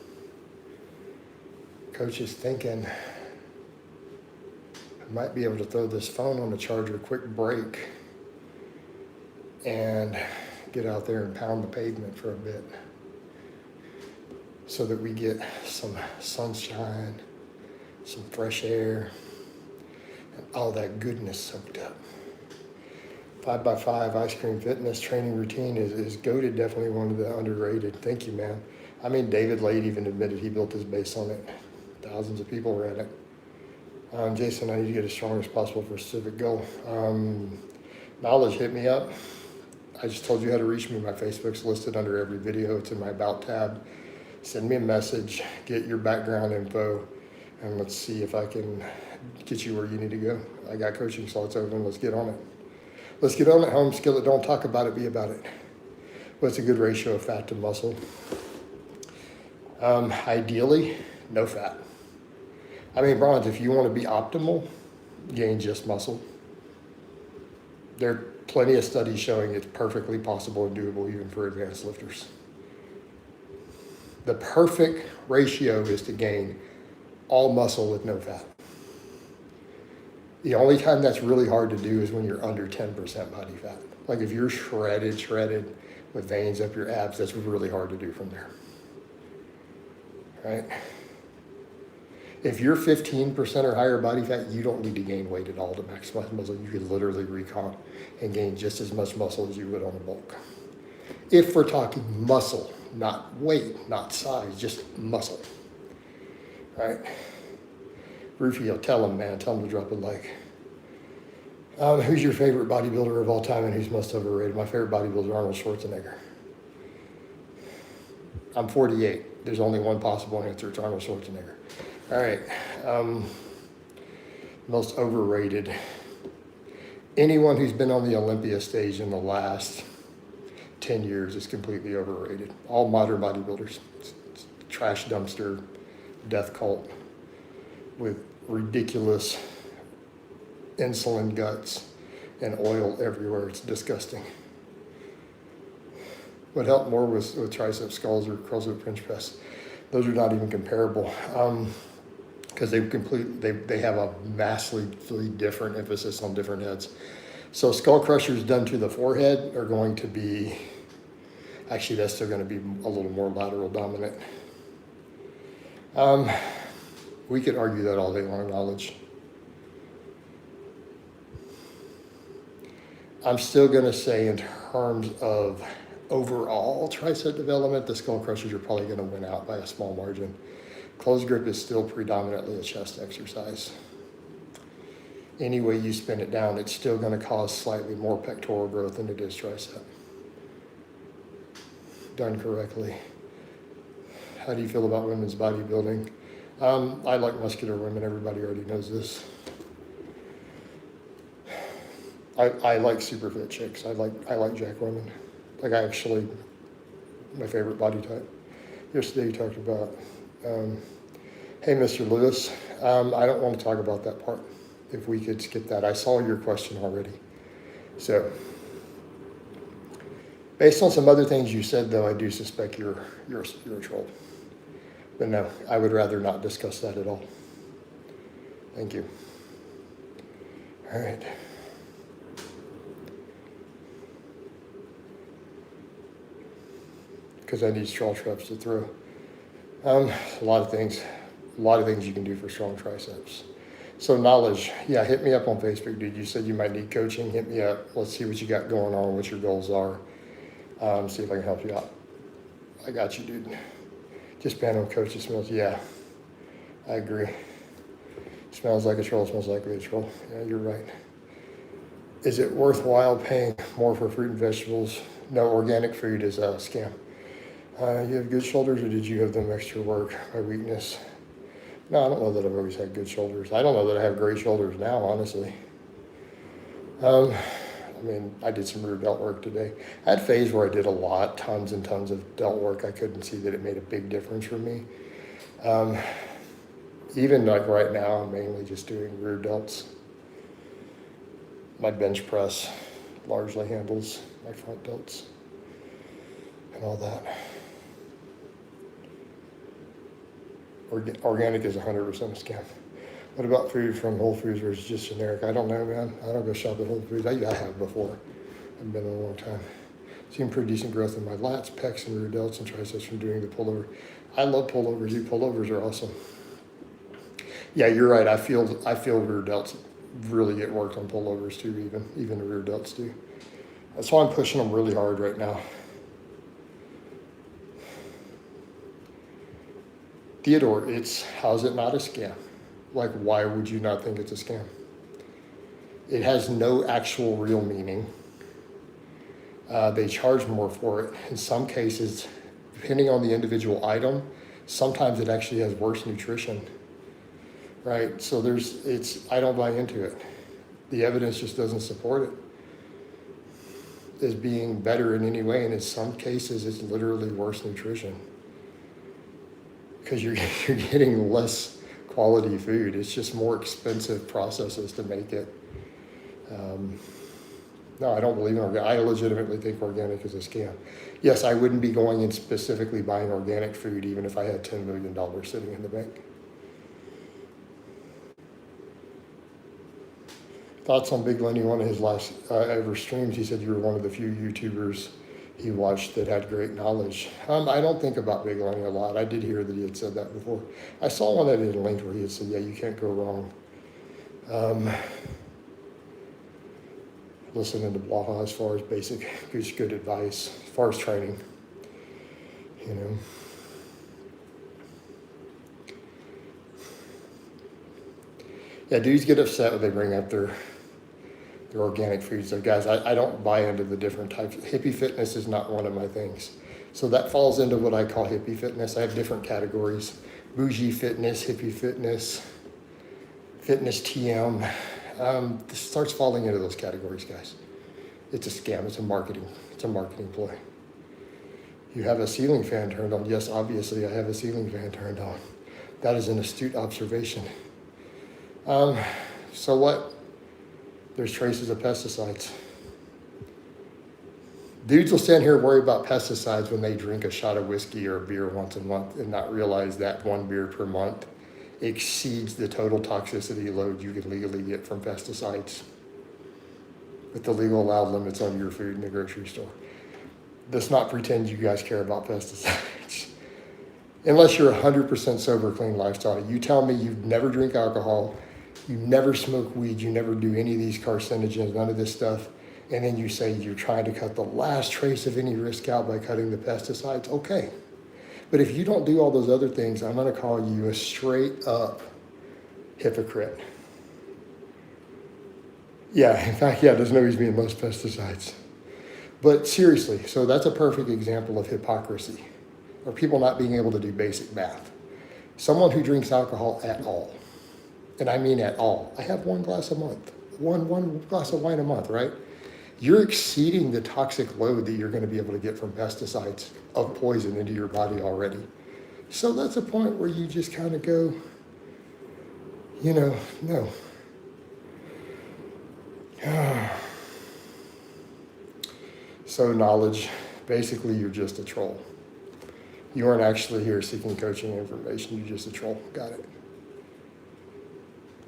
Coach is thinking I might be able to throw this phone on the charger, quick break, and get out there and pound the pavement for a bit so that we get some sunshine, some fresh air, and all that goodness soaked up. 5x5 ice cream fitness training routine is goated, definitely one of the underrated. Thank you, man. I mean, David Lade even admitted he built his base on it. Thousands of people ran it. Jason, I need to get as strong as possible for a specific goal. Knowledge, hit me up. I just told you how to reach me. My Facebook's listed under every video. It's in my About tab. Send me a message, get your background info, and let's see if I can get you where you need to go. I got coaching slots open. Let's get on it. Let's get on it, home skill it. Don't talk about it, be about it. What's a good ratio of fat to muscle? Ideally, no fat. I mean, Bronze, if you want to be optimal, gain just muscle. There are plenty of studies showing it's perfectly possible and doable even for advanced lifters. The perfect ratio is to gain all muscle with no fat. The only time that's really hard to do is when you're under 10% body fat. Like if you're shredded with veins up your abs, that's really hard to do from there, right? If you're 15% or higher body fat, you don't need to gain weight at all to maximize muscle. You could literally recomp and gain just as much muscle as you would on a bulk. If we're talking muscle, not weight, not size, just muscle, right? Rufio, tell him, man. Tell him to drop a like. Who's your favorite bodybuilder of all time and who's most overrated? My favorite bodybuilder is Arnold Schwarzenegger. I'm 48. There's only one possible answer. It's Arnold Schwarzenegger. All right. Most overrated. Anyone who's been on the Olympia stage in the last 10 years is completely overrated. All modern bodybuilders. It's trash dumpster, death cult with ridiculous insulin guts and oil everywhere. It's disgusting. What helped more was with tricep sculls or curls with bench press. Those are not even comparable because they have a massively different emphasis on different heads. So skull crushers done to the forehead are going to be, actually that's still going to be a little more lateral dominant. We could argue that all day long, knowledge. I'm still going to say in terms of overall tricep development, the skull crushers are probably going to win out by a small margin. Closed grip is still predominantly a chest exercise. Any way you spin it down, it's still going to cause slightly more pectoral growth than it is tricep. Done correctly. How do you feel about women's bodybuilding? I like muscular women. Everybody already knows this. I like super fit chicks. I like jack women. Like my favorite body type. Yesterday you talked about, hey, Mr. Lewis, I don't want to talk about that part. If we could skip that. I saw your question already. So, based on some other things you said, though, I do suspect you're a troll. But no, I would rather not discuss that at all. Thank you. All right. Because I need strong triceps to throw. A lot of things you can do for strong triceps. So knowledge, yeah, hit me up on Facebook, dude. You said you might need coaching. Hit me up. Let's see what you got going on, what your goals are. See if I can help you out. I got you, dude. Just ban on coach that smells. Yeah, I agree. Smells like a troll. Smells like a troll. Yeah, you're right. Is it worthwhile paying more for fruit and vegetables? No, organic food is a scam. You have good shoulders, or did you have them extra work by weakness? No, I don't know that I've always had good shoulders. I don't know that I have great shoulders now, honestly. I mean, I did some rear delt work today. I had a phase where I did a lot, tons and tons of delt work. I couldn't see that it made a big difference for me. Even like right now, I'm mainly just doing rear delts. My bench press largely handles my front delts and all that. Organic is 100% a scam. What about food from Whole Foods versus just generic? I don't know, man. I don't go shop at Whole Foods. I have before. I've been in a long time. Seen pretty decent growth in my lats, pecs, and rear delts and triceps from doing the pullover. I love pullovers. You pullovers are awesome. Yeah, you're right. I feel rear delts really get worked on pullovers too. Even the rear delts do. That's why I'm pushing them really hard right now. Theodore, how's it not a scam? Like, why would you not think it's a scam? It has no actual real meaning. They charge more for it. In some cases, depending on the individual item, sometimes it actually has worse nutrition, right? So I don't buy into it. The evidence just doesn't support it as being better in any way. And in some cases, it's literally worse nutrition because you're getting less quality food. It's just more expensive processes to make it. No, I don't believe in organic. I legitimately think organic is a scam. Yes, I wouldn't be going and specifically buying organic food even if I had $10 million sitting in the bank. Thoughts on Big Lenny, one of his last ever streams, he said you were one of the few YouTubers he watched that had great knowledge. I don't think about Big Lenny a lot. I did hear that he had said that before. I saw one that he had linked where he had said, yeah, you can't go wrong. Listening to Blaha as far as basic, good advice, as far as training, you know. Yeah, dudes get upset when they bring up their organic foods. So guys, I don't buy into the different types. Hippie fitness is not one of my things. So that falls into what I call hippie fitness. I have different categories: bougie fitness, hippie fitness, fitness TM. This starts falling into those categories, guys. It's a scam. It's a marketing ploy. You have a ceiling fan turned on. Yes, obviously I have a ceiling fan turned on. That is an astute observation. So what? There's traces of pesticides. Dudes will stand here and worry about pesticides when they drink a shot of whiskey or a beer once a month and not realize that one beer per month exceeds the total toxicity load you can legally get from pesticides with the legal allowed limits on your food in the grocery store. Let's not pretend you guys care about pesticides. Unless you're 100% sober, clean lifestyle. You tell me you never drink alcohol, you never smoke weed, you never do any of these carcinogens, none of this stuff, and then you say you're trying to cut the last trace of any risk out by cutting the pesticides, okay. But if you don't do all those other things, I'm gonna call you a straight up hypocrite. Yeah, in fact, yeah, there's no reason in most pesticides. But seriously, so that's a perfect example of hypocrisy, or people not being able to do basic math. Someone who drinks alcohol at all, and I mean at all, I have one glass a month, one glass of wine a month, right? You're exceeding the toxic load that you're gonna be able to get from pesticides of poison into your body already. So that's a point where you just kind of go, you know, no. So knowledge, basically you're just a troll. You aren't actually here seeking coaching information, you're just a troll. Got it.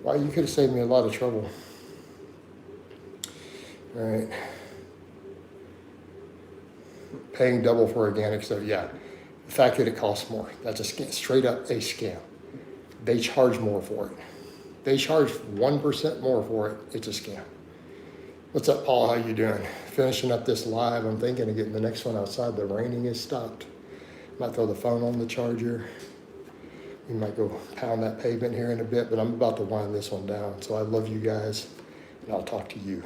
Wow, you could have saved me a lot of trouble. All right. Paying double for organic stuff, yeah. The fact that it costs more, that's a scam, straight up a scam. They charge more for it. They charge 1% more for it, it's a scam. What's up, Paul? How you doing? Finishing up this live. I'm thinking of getting the next one outside. The raining has stopped. Might throw the phone on the charger. We might go pound that pavement here in a bit, but I'm about to wind this one down. So I love you guys, and I'll talk to you.